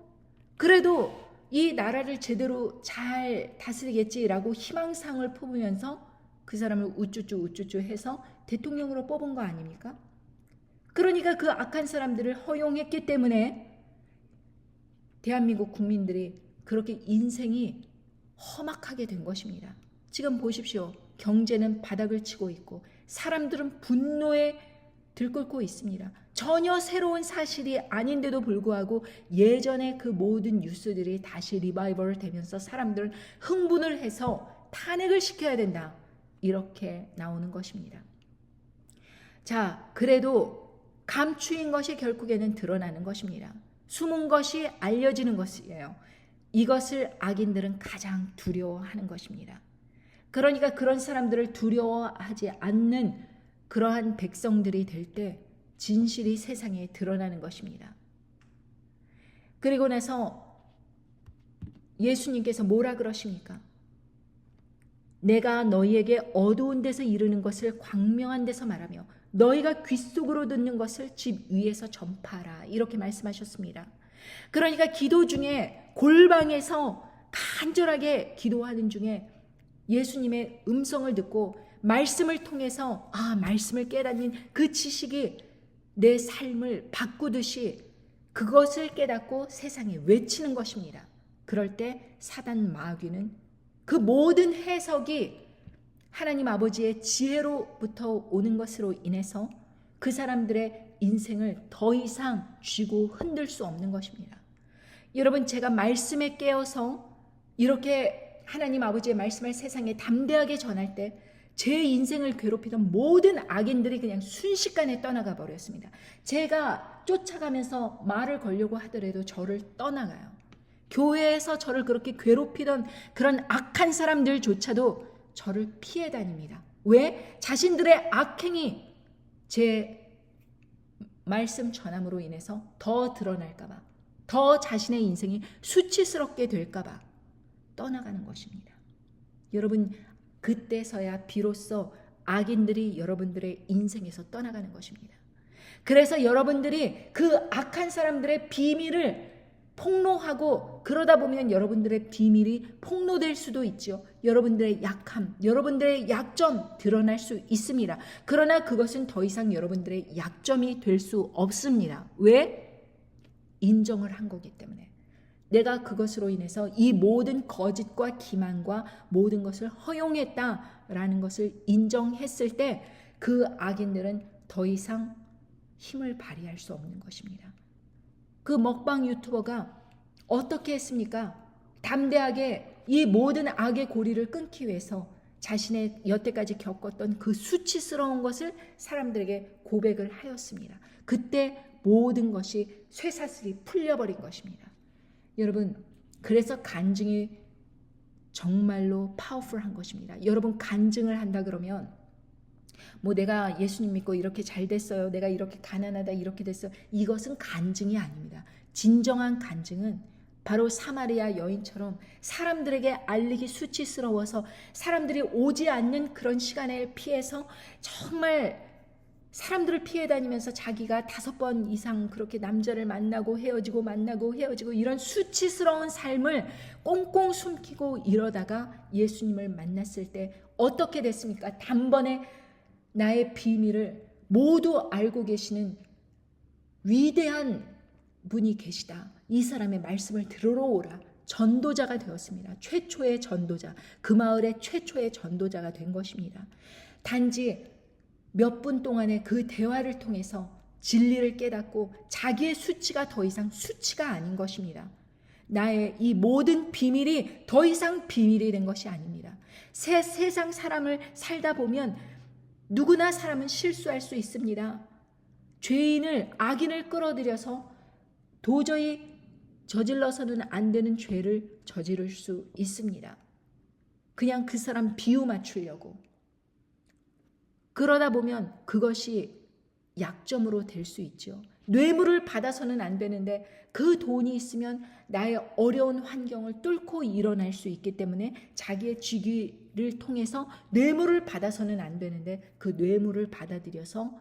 그래도 이 나라를 제대로 잘 다스리겠지라고 희망상을 품으면서 그 사람을 우쭈쭈 해서 대통령으로 뽑은 거 아닙니까? 그러니까 그 악한 사람들을 허용했기 때문에 대한민국 국민들이 그렇게 인생이 험악하게 된 것입니다. 지금 보십시오. 경제는 바닥을 치고 있고 사람들은 분노에 들끓고 있습니다. 전혀 새로운 사실이 아닌데도 불구하고 예전에 그 모든 뉴스들이 다시 리바이벌 되면서 사람들은 흥분을 해서 탄핵을 시켜야 된다. 이렇게 나오는 것입니다. 자, 그래도 감추인 것이 결국에는 드러나는 것입니다. 숨은 것이 알려지는 것이에요. 이것을 악인들은 가장 두려워하는 것입니다. 그러니까 그런 사람들을 두려워하지 않는 그러한 백성들이 될 때 진실이 세상에 드러나는 것입니다. 그리고 나서 예수님께서 뭐라 그러십니까? 내가 너희에게 어두운 데서 이르는 것을 광명한 데서 말하며 너희가 귓속으로 듣는 것을 집 위에서 전파하라. 이렇게 말씀하셨습니다. 그러니까 기도 중에 골방에서 간절하게 기도하는 중에 예수님의 음성을 듣고 말씀을 통해서 말씀을 깨닫는 그 지식이 내 삶을 바꾸듯이 그것을 깨닫고 세상에 외치는 것입니다. 그럴 때 사단 마귀는 그 모든 해석이 하나님 아버지의 지혜로부터 오는 것으로 인해서 그 사람들의 인생을 더 이상 쥐고 흔들 수 없는 것입니다. 여러분, 제가 말씀에 깨어서 이렇게 하나님 아버지의 말씀을 세상에 담대하게 전할 때 제 인생을 괴롭히던 모든 악인들이 그냥 순식간에 떠나가 버렸습니다. 제가 쫓아가면서 말을 걸려고 하더라도 저를 떠나가요. 교회에서 저를 그렇게 괴롭히던 그런 악한 사람들조차도 저를 피해 다닙니다. 왜? 자신들의 악행이 제 말씀 전함으로 인해서 더 드러날까 봐, 더 자신의 인생이 수치스럽게 될까 봐 떠나가는 것입니다. 여러분, 그때서야 비로소 악인들이 여러분들의 인생에서 떠나가는 것입니다. 그래서 여러분들이 그 악한 사람들의 비밀을 폭로하고 그러다 보면 여러분들의 비밀이 폭로될 수도 있죠. 여러분들의 약함, 여러분들의 약점 드러날 수 있습니다. 그러나 그것은 더 이상 여러분들의 약점이 될 수 없습니다. 왜? 인정을 한 거기 때문에. 내가 그것으로 인해서 이 모든 거짓과 기만과 모든 것을 허용했다라는 것을 인정했을 때 그 악인들은 더 이상 힘을 발휘할 수 없는 것입니다. 그 먹방 유튜버가 어떻게 했습니까? 담대하게 이 모든 악의 고리를 끊기 위해서 자신의 여태까지 겪었던 그 수치스러운 것을 사람들에게 고백을 하였습니다. 그때 모든 것이 쇠사슬이 풀려버린 것입니다. 여러분, 그래서 간증이 정말로 파워풀한 것입니다. 여러분, 간증을 한다 그러면 내가 예수님 믿고 이렇게 잘 됐어요. 내가 이렇게 가난하다 이렇게 됐어요. 이것은 간증이 아닙니다. 진정한 간증은 바로 사마리아 여인처럼 사람들에게 알리기 수치스러워서 사람들이 오지 않는 그런 시간을 피해서 정말 사람들을 피해 다니면서 자기가 5번 이상 그렇게 남자를 만나고 헤어지고 이런 수치스러운 삶을 꽁꽁 숨기고 이러다가 예수님을 만났을 때 어떻게 됐습니까? 단번에 나의 비밀을 모두 알고 계시는 위대한 분이 계시다. 이 사람의 말씀을 들으러 오라. 전도자가 되었습니다. 최초의 전도자, 그 마을의 최초의 전도자가 된 것입니다. 단지 몇 분 동안의 그 대화를 통해서 진리를 깨닫고 자기의 수치가 더 이상 수치가 아닌 것입니다. 나의 이 모든 비밀이 더 이상 비밀이 된 것이 아닙니다. 세상 사람을 살다 보면 누구나 사람은 실수할 수 있습니다. 죄인을, 악인을 끌어들여서 도저히 저질러서는 안 되는 죄를 저지를 수 있습니다. 그냥 그 사람 비유 맞추려고. 그러다 보면 그것이 약점으로 될 수 있죠. 뇌물을 받아서는 안 되는데 그 돈이 있으면 나의 어려운 환경을 뚫고 일어날 수 있기 때문에 자기의 직위를 통해서 뇌물을 받아서는 안 되는데 그 뇌물을 받아들여서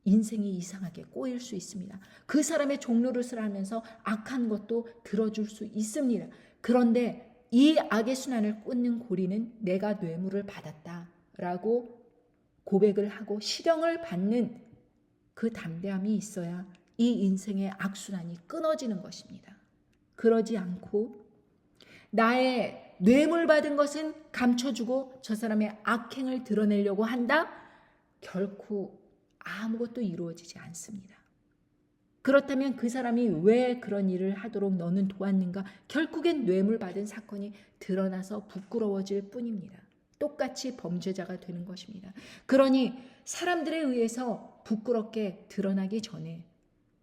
인생이 이상하게 꼬일 수 있습니다. 그 사람의 종노릇을 하면서 악한 것도 들어줄 수 있습니다. 그런데 이 악의 순환을 끊는 고리는 내가 뇌물을 받았다라고 고백을 하고 실형을 받는 그 담대함이 있어야 이 인생의 악순환이 끊어지는 것입니다. 그러지 않고 나의 뇌물받은 것은 감춰주고 저 사람의 악행을 드러내려고 한다? 결코 아무것도 이루어지지 않습니다. 그렇다면 그 사람이 왜 그런 일을 하도록 너는 도왔는가? 결국엔 뇌물받은 사건이 드러나서 부끄러워질 뿐입니다. 똑같이 범죄자가 되는 것입니다. 그러니 사람들에 의해서 부끄럽게 드러나기 전에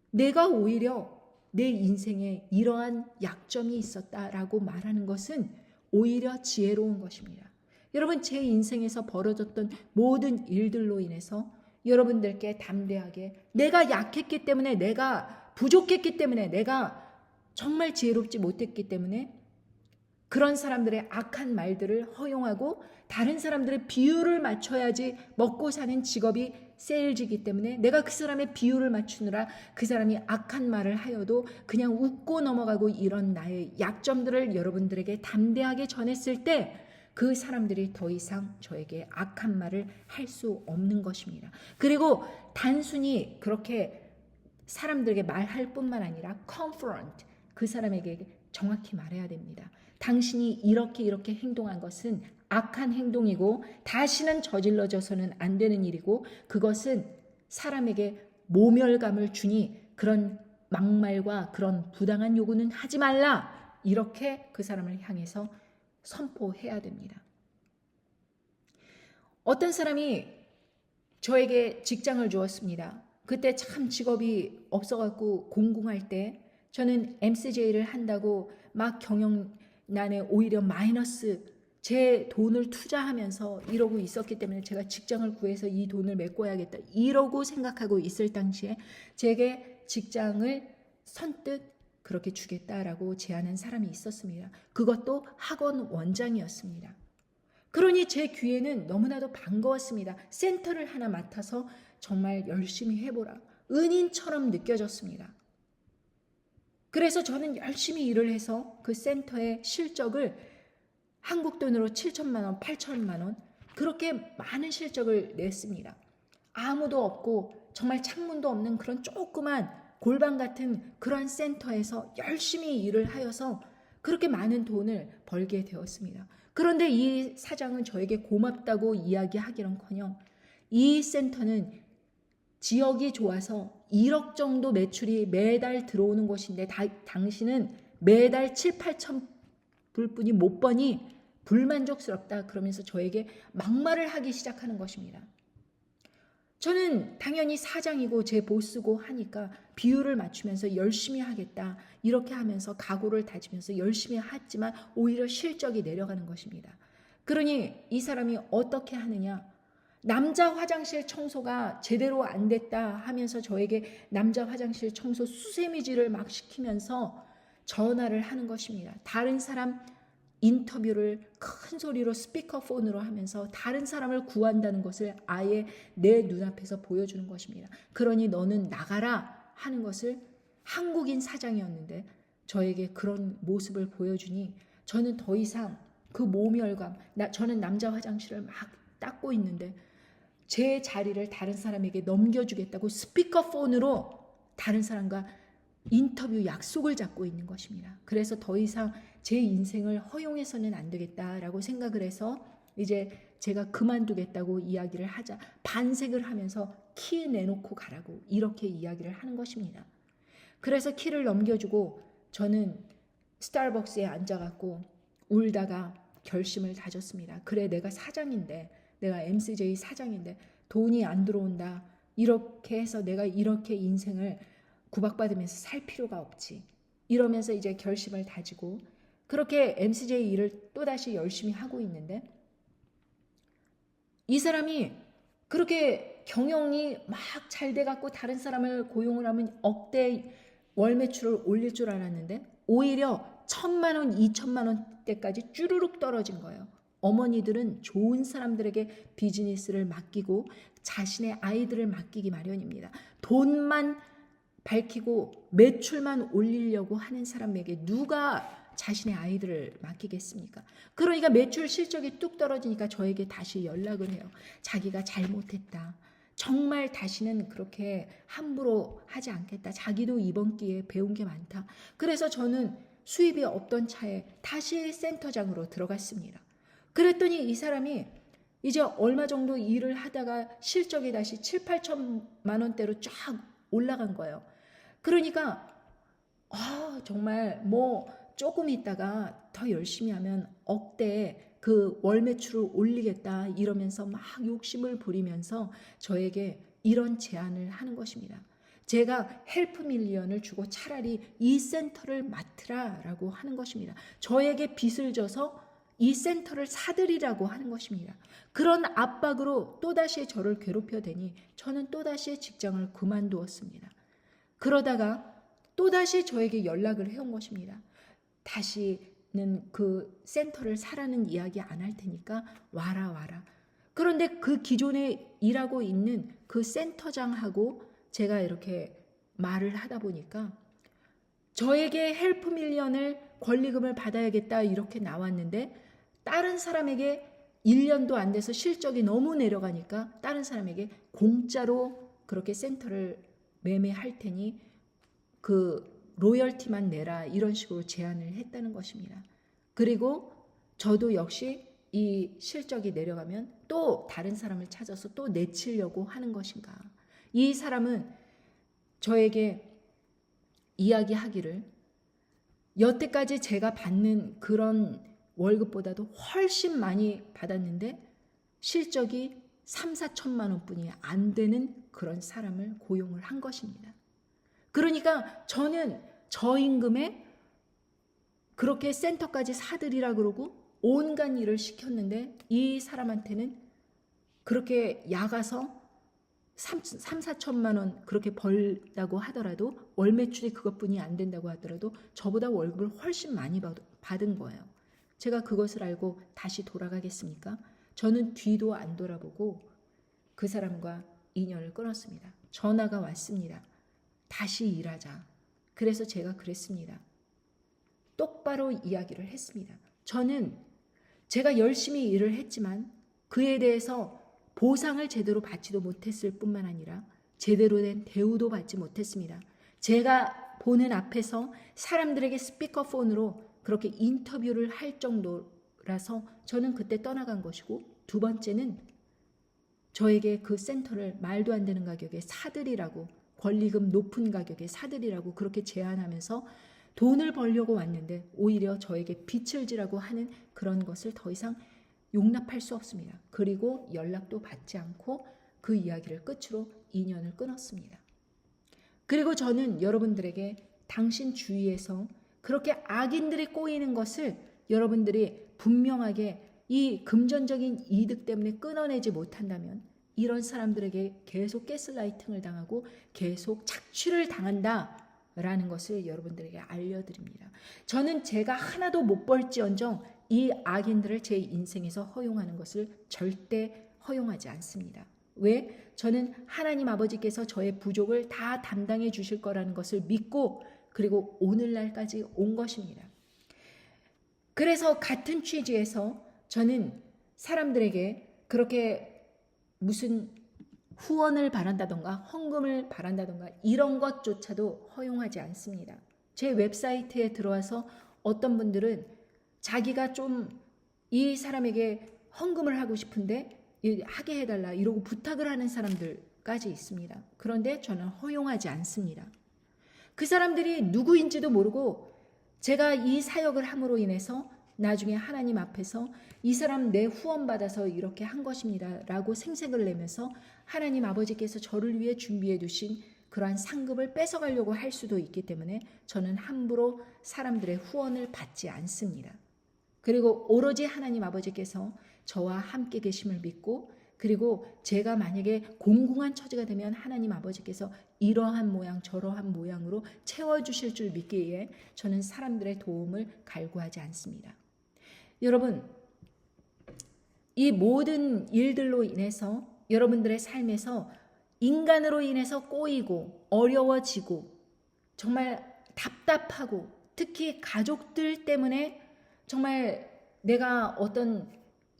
내가 오히려 내 인생에 이러한 약점이 있었다라고 말하는 것은 오히려 지혜로운 것입니다. 여러분, 제 인생에서 벌어졌던 모든 일들로 인해서 여러분들께 담대하게 내가 약했기 때문에, 내가 부족했기 때문에, 내가 정말 지혜롭지 못했기 때문에 그런 사람들의 악한 말들을 허용하고 다른 사람들의 비율을 맞춰야지 먹고 사는 직업이 세일즈이기 때문에 내가 그 사람의 비율을 맞추느라 그 사람이 악한 말을 하여도 그냥 웃고 넘어가고, 이런 나의 약점들을 여러분들에게 담대하게 전했을 때 그 사람들이 더 이상 저에게 악한 말을 할 수 없는 것입니다. 그리고 단순히 그렇게 사람들에게 말할 뿐만 아니라 confront, 그 사람에게 정확히 말해야 됩니다. 당신이 이렇게 행동한 것은 악한 행동이고 다시는 저질러져서는 안 되는 일이고 그것은 사람에게 모멸감을 주니 그런 막말과 그런 부당한 요구는 하지 말라. 이렇게 그 사람을 향해서 선포해야 됩니다. 어떤 사람이 저에게 직장을 주었습니다. 그때 참 직업이 없어갖고 공공할 때 저는 MCJ를 한다고 막 경영난에 오히려 마이너스, 제 돈을 투자하면서 이러고 있었기 때문에 제가 직장을 구해서 이 돈을 메꿔야겠다 이러고 생각하고 있을 당시에 제게 직장을 선뜻 그렇게 주겠다라고 제안한 사람이 있었습니다. 그것도 학원 원장이었습니다. 그러니 제 귀에는 너무나도 반가웠습니다. 센터를 하나 맡아서 정말 열심히 해보라, 은인처럼 느껴졌습니다. 그래서 저는 열심히 일을 해서 그 센터의 실적을 한국 돈으로 7천만 원, 8천만 원, 그렇게 많은 실적을 냈습니다. 아무도 없고 정말 창문도 없는 그런 조그만 골방 같은 그러한 센터에서 열심히 일을 하여서 그렇게 많은 돈을 벌게 되었습니다. 그런데 이 사장은 저에게 고맙다고 이야기하기는커녕 이 센터는 지역이 좋아서 1억 정도 매출이 매달 들어오는 곳인데 당신은 매달 7, 8천 불뿐이 못 버니 불만족스럽다, 그러면서 저에게 막말을 하기 시작하는 것입니다. 저는 당연히 사장이고 제 보스고 하니까 비율을 맞추면서 열심히 하겠다 이렇게 하면서 각오를 다지면서 열심히 했지만 오히려 실적이 내려가는 것입니다. 그러니 이 사람이 어떻게 하느냐, 남자 화장실 청소가 제대로 안 됐다 하면서 저에게 남자 화장실 청소 수세미질을 막 시키면서 전화를 하는 것입니다. 다른 사람 인터뷰를 큰 소리로 스피커폰으로 하면서 다른 사람을 구한다는 것을 아예 내 눈앞에서 보여주는 것입니다. 그러니 너는 나가라 하는 것을 한국인 사장이었는데 저에게 그런 모습을 보여주니 저는 더 이상 그 모멸감, 저는 남자 화장실을 막 닦고 있는데 제 자리를 다른 사람에게 넘겨주겠다고 스피커폰으로 다른 사람과 인터뷰 약속을 잡고 있는 것입니다. 그래서 더 이상 제 인생을 허용해서는 안 되겠다라고 생각을 해서 이제 제가 그만두겠다고 이야기를 하자 반색을 하면서 키 내놓고 가라고 이렇게 이야기를 하는 것입니다. 그래서 키를 넘겨주고 저는 스타벅스에 앉아갖고 울다가 결심을 다졌습니다. 그래, 내가 사장인데, 내가 MCJ 사장인데 돈이 안 들어온다, 이렇게 해서 내가 이렇게 인생을 구박받으면서 살 필요가 없지, 이러면서 이제 결심을 다지고 그렇게 MCJ 일을 또다시 열심히 하고 있는데 이 사람이 그렇게 경영이 막 잘 돼갖고 다른 사람을 고용을 하면 억대 월 매출을 올릴 줄 알았는데 오히려 1,000만 원, 2천만 원대까지 쭈르륵 떨어진 거예요. 어머니들은 좋은 사람들에게 비즈니스를 맡기고 자신의 아이들을 맡기기 마련입니다. 돈만 밝히고 매출만 올리려고 하는 사람에게 누가 자신의 아이들을 맡기겠습니까? 그러니까 매출 실적이 뚝 떨어지니까 저에게 다시 연락을 해요. 자기가 잘못했다. 정말 다시는 그렇게 함부로 하지 않겠다. 자기도 이번 기회에 배운 게 많다. 그래서 저는 수입이 없던 차에 다시 센터장으로 들어갔습니다. 그랬더니 이 사람이 이제 얼마 정도 일을 하다가 실적이 다시 7, 8천만 원대로 쫙 올라간 거예요. 그러니까 정말 뭐 조금 있다가 더 열심히 하면 억대 그 월 매출을 올리겠다 이러면서 막 욕심을 부리면서 저에게 이런 제안을 하는 것입니다. 제가 헬프 밀리언을 주고 차라리 이 센터를 맡으라라고 하는 것입니다. 저에게 빚을 져서 이 센터를 사들이라고 하는 것입니다. 그런 압박으로 또다시 저를 괴롭혀대니 저는 또다시 직장을 그만두었습니다. 그러다가 또다시 저에게 연락을 해온 것입니다. 다시는 그 센터를 사라는 이야기 안 할 테니까 와라. 그런데 그 기존에 일하고 있는 그 센터장하고 제가 이렇게 말을 하다 보니까 저에게 헬프 밀리언을 권리금을 받아야겠다 이렇게 나왔는데 다른 사람에게 1년도 안 돼서 실적이 너무 내려가니까 다른 사람에게 공짜로 그렇게 센터를 매매할 테니 그 로열티만 내라 이런 식으로 제안을 했다는 것입니다. 그리고 저도 역시 이 실적이 내려가면 또 다른 사람을 찾아서 또 내치려고 하는 것인가. 이 사람은 저에게 이야기하기를 여태까지 제가 받는 그런 월급보다도 훨씬 많이 받았는데 실적이 3, 4천만 원뿐이 안 되는 그런 사람을 고용을 한 것입니다. 그러니까 저는 저임금에 그렇게 센터까지 사들이라 그러고 온갖 일을 시켰는데 이 사람한테는 그렇게 야가서 3, 4천만 원 그렇게 벌다고 하더라도 월 매출이 그것뿐이 안 된다고 하더라도 저보다 월급을 훨씬 많이 받은 거예요. 제가 그것을 알고 다시 돌아가겠습니까? 저는 뒤도 안 돌아보고 그 사람과 인연을 끊었습니다. 전화가 왔습니다. 다시 일하자. 그래서 제가 그랬습니다. 똑바로 이야기를 했습니다. 저는 제가 열심히 일을 했지만 그에 대해서 보상을 제대로 받지도 못했을 뿐만 아니라 제대로 된 대우도 받지 못했습니다. 제가 보는 앞에서 사람들에게 스피커폰으로 그렇게 인터뷰를 할 정도라서 저는 그때 떠나간 것이고, 두 번째는 저에게 그 센터를 말도 안 되는 가격에 사들이라고, 권리금 높은 가격에 사들이라고 그렇게 제안하면서 돈을 벌려고 왔는데 오히려 저에게 빚을 지라고 하는 그런 것을 더 이상 용납할 수 없습니다. 그리고 연락도 받지 않고 그 이야기를 끝으로 인연을 끊었습니다. 그리고 저는 여러분들에게 당신 주위에서 그렇게 악인들이 꼬이는 것을 여러분들이 분명하게 이 금전적인 이득 때문에 끊어내지 못한다면 이런 사람들에게 계속 가스라이팅을 당하고 계속 착취를 당한다라는 것을 여러분들에게 알려드립니다. 저는 제가 하나도 못 벌지언정 이 악인들을 제 인생에서 허용하는 것을 절대 허용하지 않습니다. 왜? 저는 하나님 아버지께서 저의 부족을 다 담당해 주실 거라는 것을 믿고 그리고 오늘날까지 온 것입니다. 그래서 같은 취지에서 저는 사람들에게 그렇게 무슨 후원을 바란다던가 헌금을 바란다던가 이런 것조차도 허용하지 않습니다. 제 웹사이트에 들어와서 어떤 분들은 자기가 좀 이 사람에게 헌금을 하고 싶은데 하게 해달라 이러고 부탁을 하는 사람들까지 있습니다. 그런데 저는 허용하지 않습니다. 그 사람들이 누구인지도 모르고 제가 이 사역을 함으로 인해서 나중에 하나님 앞에서 이 사람 내 후원 받아서 이렇게 한 것입니다 라고 생색을 내면서 하나님 아버지께서 저를 위해 준비해 두신 그러한 상급을 뺏어가려고 할 수도 있기 때문에 저는 함부로 사람들의 후원을 받지 않습니다. 그리고 오로지 하나님 아버지께서 저와 함께 계심을 믿고 그리고 제가 만약에 공공한 처지가 되면 하나님 아버지께서 이러한 모양 저러한 모양으로 채워주실 줄 믿기에 저는 사람들의 도움을 갈구하지 않습니다. 여러분, 이 모든 일들로 인해서 여러분들의 삶에서 인간으로 인해서 꼬이고 어려워지고 정말 답답하고 특히 가족들 때문에 정말 내가 어떤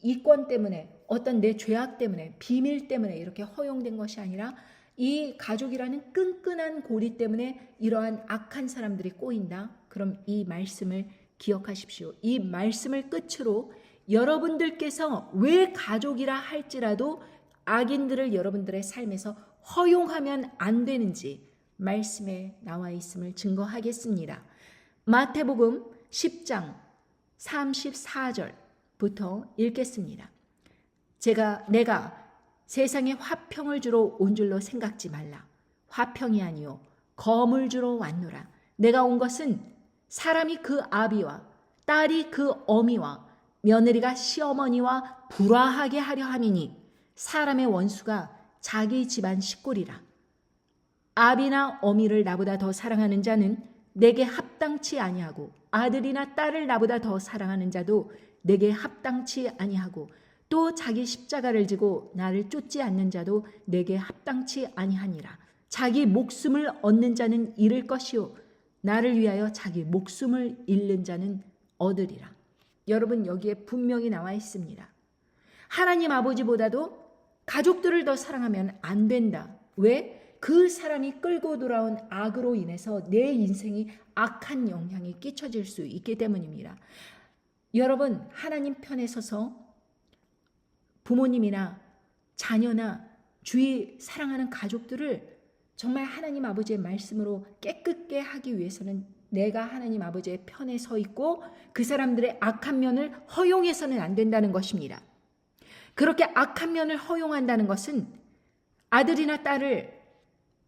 이권 때문에 어떤 내 죄악 때문에, 비밀 때문에 이렇게 허용된 것이 아니라 이 가족이라는 끈끈한 고리 때문에 이러한 악한 사람들이 꼬인다. 그럼 이 말씀을 기억하십시오. 이 말씀을 끝으로 여러분들께서 왜 가족이라 할지라도 악인들을 여러분들의 삶에서 허용하면 안 되는지 말씀에 나와 있음을 증거하겠습니다. 마태복음 10장 34절부터 읽겠습니다. 내가 세상에 화평을 주러 온 줄로 생각지 말라. 화평이 아니요 검을 주러 왔노라. 내가 온 것은 사람이 그 아비와 딸이 그 어미와 며느리가 시어머니와 불화하게 하려 함이니 사람의 원수가 자기 집안 식구리라. 아비나 어미를 나보다 더 사랑하는 자는 내게 합당치 아니하고 아들이나 딸을 나보다 더 사랑하는 자도 내게 합당치 아니하고 또 자기 십자가를 지고 나를 쫓지 않는 자도 내게 합당치 아니하니라. 자기 목숨을 얻는 자는 잃을 것이요 나를 위하여 자기 목숨을 잃는 자는 얻으리라. 여러분, 여기에 분명히 나와 있습니다. 하나님 아버지보다도 가족들을 더 사랑하면 안 된다. 왜? 그 사람이 끌고 돌아온 악으로 인해서 내 인생이 악한 영향이 끼쳐질 수 있기 때문입니다. 여러분, 하나님 편에 서서 부모님이나 자녀나 주위 사랑하는 가족들을 정말 하나님 아버지의 말씀으로 깨끗게 하기 위해서는 내가 하나님 아버지의 편에 서 있고 그 사람들의 악한 면을 허용해서는 안 된다는 것입니다. 그렇게 악한 면을 허용한다는 것은 아들이나 딸을,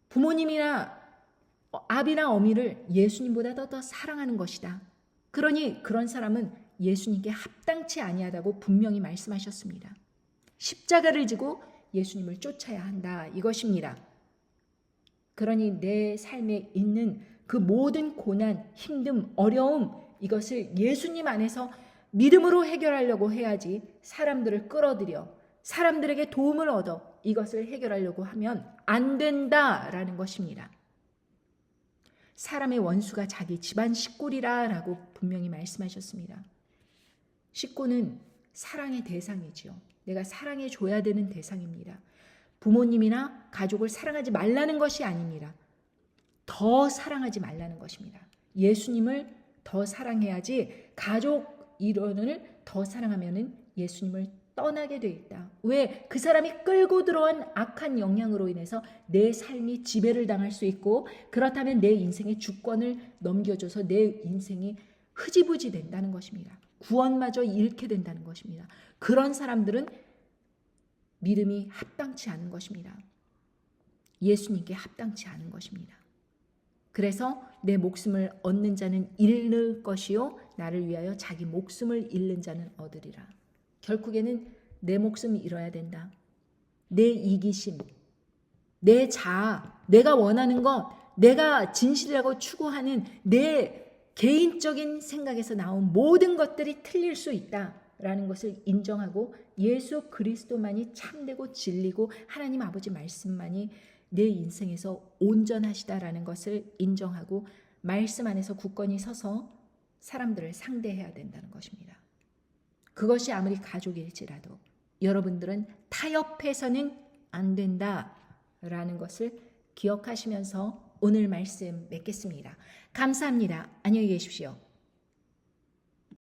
부모님이나 아비나 어미를 예수님보다 더 사랑하는 것이다. 그러니 그런 사람은 예수님께 합당치 아니하다고 분명히 말씀하셨습니다. 십자가를 지고 예수님을 쫓아야 한다, 이것입니다. 그러니 내 삶에 있는 그 모든 고난, 힘듦, 어려움, 이것을 예수님 안에서 믿음으로 해결하려고 해야지 사람들을 끌어들여 사람들에게 도움을 얻어 이것을 해결하려고 하면 안 된다라는 것입니다. 사람의 원수가 자기 집안 식구리라 라고 분명히 말씀하셨습니다. 식구는 사랑의 대상이지요. 내가 사랑해 줘야 되는 대상입니다. 부모님이나 가족을 사랑하지 말라는 것이 아닙니다. 더 사랑하지 말라는 것입니다. 예수님을 더 사랑해야지 가족 일원을 더 사랑하면 예수님을 떠나게 돼 있다. 왜? 그 사람이 끌고 들어온 악한 영향으로 인해서 내 삶이 지배를 당할 수 있고 그렇다면 내 인생의 주권을 넘겨줘서 내 인생이 흐지부지 된다는 것입니다. 구원마저 잃게 된다는 것입니다. 그런 사람들은 믿음이 합당치 않은 것입니다. 예수님께 합당치 않은 것입니다. 그래서 내 목숨을 얻는 자는 잃을 것이요 나를 위하여 자기 목숨을 잃는 자는 얻으리라. 결국에는 내 목숨을 잃어야 된다. 내 이기심, 내 자아, 내가 원하는 것, 내가 진실이라고 추구하는 내 개인적인 생각에서 나온 모든 것들이 틀릴 수 있다라는 것을 인정하고 예수 그리스도만이 참되고 진리고 하나님 아버지 말씀만이 내 인생에서 온전하시다라는 것을 인정하고 말씀 안에서 굳건히 서서 사람들을 상대해야 된다는 것입니다. 그것이 아무리 가족일지라도 여러분들은 타협해서는 안 된다라는 것을 기억하시면서 오늘 말씀 맺겠습니다. 감사합니다. 안녕히 계십시오.